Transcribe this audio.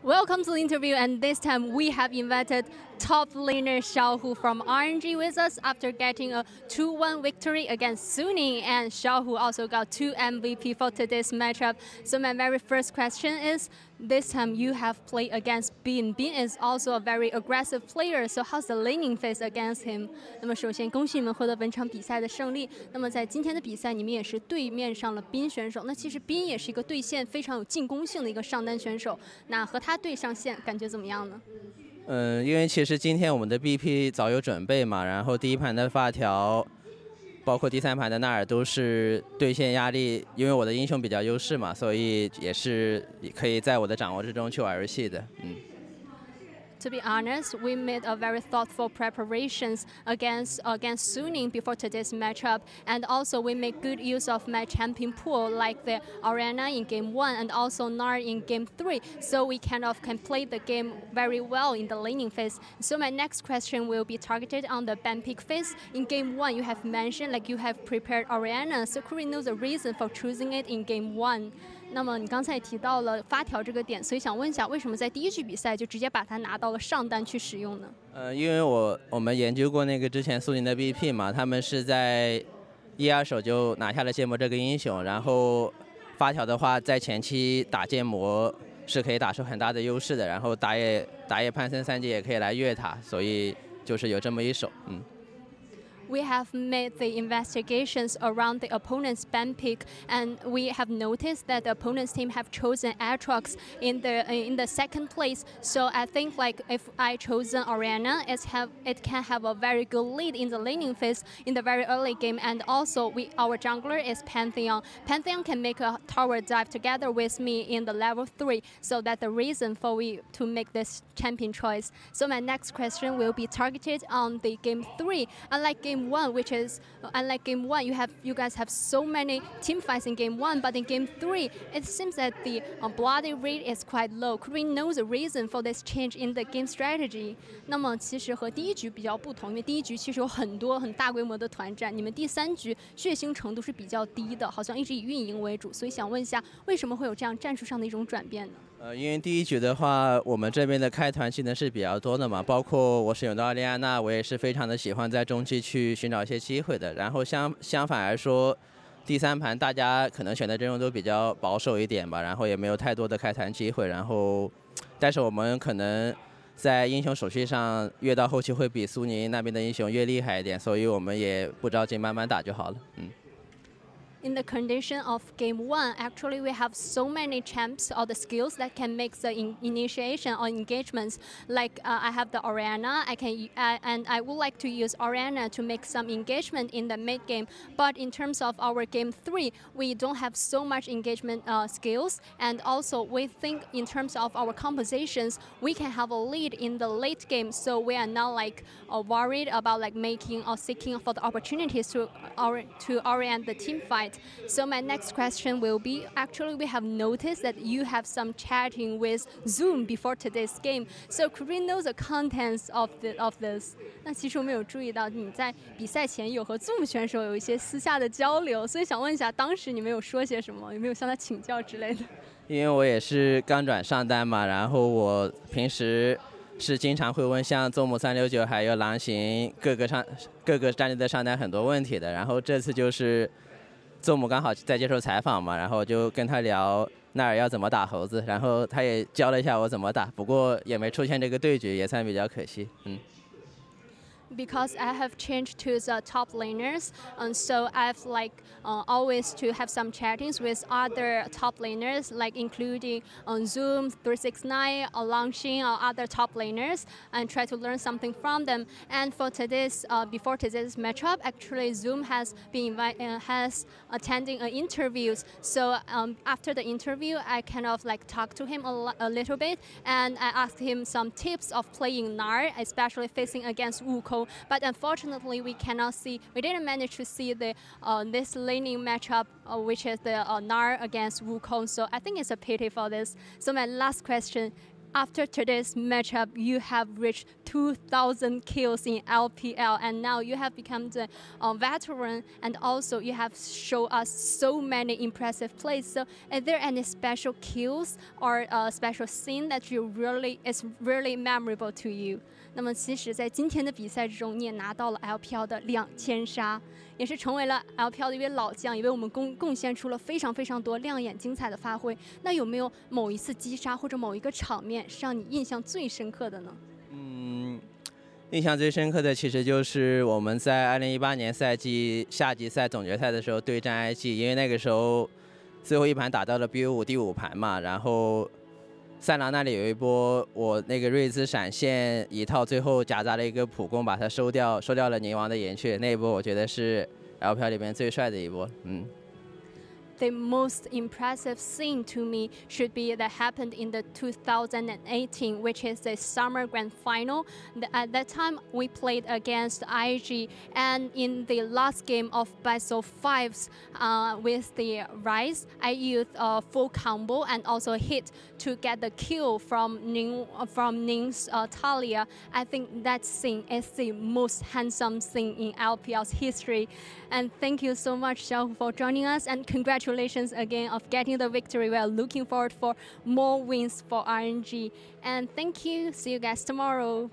Welcome to the interview, and this time we have invited top laner Xiaohu from RNG with us after getting a 2-1 victory against Suning, and Xiaohu also got 2 MVP for today's matchup. So my very first question is, this time you have played against Bin. Bin is also a very aggressive player, so how's the laning phase against him? 那么首先恭喜你们获得本场比赛的胜利。那么在今天的比赛，你们也是对面上了Bin选手。那其实Bin也是一个对线非常有进攻性的一个上单选手。那和他对上线，感觉怎么样呢？因为其实今天我们的 BP 早有准备嘛，然后第一盘的发条，包括第三盘的纳尔都是对线压力，因为我的英雄比较优势嘛，所以也是可以在我的掌握之中去玩游戏的。To be honest, we made a very thoughtful preparations against Suning before today's matchup, and also we make good use of my champion pool like the Arena in Game 1 and also Nar in Game 3, so we can play the game very well in the laning phase. So my next question will be targeted on the ban pick phase. In Game 1, you have mentioned like you have prepared Arena, so could we know the reason for choosing it in Game 1? 那么你刚才也提到了发条这个点，所以想问一下，为什么在第一局比赛就直接把它拿到了上单去使用呢？因为我们研究过那个之前苏宁的 BP 嘛，他们是在1-2手就拿下了剑魔这个英雄，然后发条的话在前期打剑魔是可以打出很大的优势的，然后打野潘森3级也可以来越塔，所以就是有这么一手。We have made the investigations around the opponent's ban pick, and we have noticed that the opponent's team have chosen Aatrox in the second place. So I think like if I chosen Arena, it can have a very good lead in the laning phase in the very early game, and also our jungler is Pantheon. Pantheon can make a tower dive together with me in the level 3, so that's the reason for we to make this champion choice. So my next question will be targeted on the Game 3. Unlike Game 1, which is unlike Game 1, you guys have so many team fights in Game 1, but in Game 3, it seems that the bloody rate is quite low. Could we know the reason for this change in the game strategy? 那么其实和第一局比较不同，因为第一局其实有很大规模的团战，你们第3局血腥程度是比较低的，好像一直以运营为主，所以想问一下，为什么会有这样战术上的一种转变呢？因为第一局的话，我们这边的开团技能是比较多的嘛，包括我使用到莉安娜，我也是非常的喜欢在中期去寻找一些机会的。然后相反来说，第3盘大家可能选的阵容都比较保守一点吧，然后也没有太多的开团机会。然后，但是我们可能在英雄手续上越到后期会比苏宁那边的英雄越厉害一点，所以我们也不着急，慢慢打就好了。In the condition of Game 1, actually we have so many champs or the skills that can make the initiation or engagements. Like I have the Arena, and I would like to use Arena to make some engagement in the mid game. But in terms of our Game 3, we don't have so much engagement skills, and also we think in terms of our compositions, we can have a lead in the late game. So we are not like worried about like making or seeking for the opportunities to orient the team fight. So my next question will be, actually we have noticed that you have some chatting with Zoom before today's game. So could we know the contents of this? 那其实我们有注意到你在比赛前有和 Zoom 选手有一些私下的交流，所以想问一下，当时你们有说些什么？有没有向他请教之类的？因为我也是刚转上单嘛，然后我平时是经常会问像宗母369还有狼行各个战略的上单很多问题的，然后这次就是宗母刚好在接受采访嘛，然后就跟他聊纳尔要怎么打猴子，然后他也教了一下我怎么打，不过也没出现这个对决，也算比较可惜。Because I have changed to the top laners, and so I've like always to have some chattings with other top laners, like including on Zoom, 369, or Langxin, or other top laners, and try to learn something from them. And for today's, before today's matchup, actually Zoom has been attending interviews. So after the interview, I kind of like talked to him a little bit, and I asked him some tips of playing Nar, especially facing against Wukong. But unfortunately, we didn't manage to see the this laning matchup, which is the Nar against Wukong. So I think it's a pity for this. So my last question, After today's matchup, you have reached 2,000 kills in LPL, and now you have become the veteran, and also you have shown us so many impressive plays. So, is there any special kills or a special scene that is really memorable to you? 那么，其实，在今天的比赛之中，你也拿到了 LPL 的2000杀，也是成为了 LPL 的一位老将，也为我们贡献出了非常多亮眼精彩的发挥。那有没有某一次击杀或者某一个场面是让你印象最深刻的呢？印象最深刻的其实就是我们在2018年赛季夏季赛总决赛的时候对战 IG， 因为那个时候最后一盘打到了 BO5第5盘嘛，然后赛狼那里有一波我那个瑞兹闪现一套，最后夹杂了一个普攻把他收掉了宁王的岩雀，那一波我觉得是 LPL 里面最帅的一波。The most impressive scene to me should be that happened in the 2018, which is the summer grand final. At that time, we played against IG, and in the last game of best of fives with the Rise, I used a full combo and also hit to get the kill from Ning's Talia. I think that scene is the most handsome scene in LPL's history. And thank you so much, Xiaohu, for joining us, and congratulations again of getting the victory. We are looking forward for more wins for RNG. And thank you. See you guys tomorrow.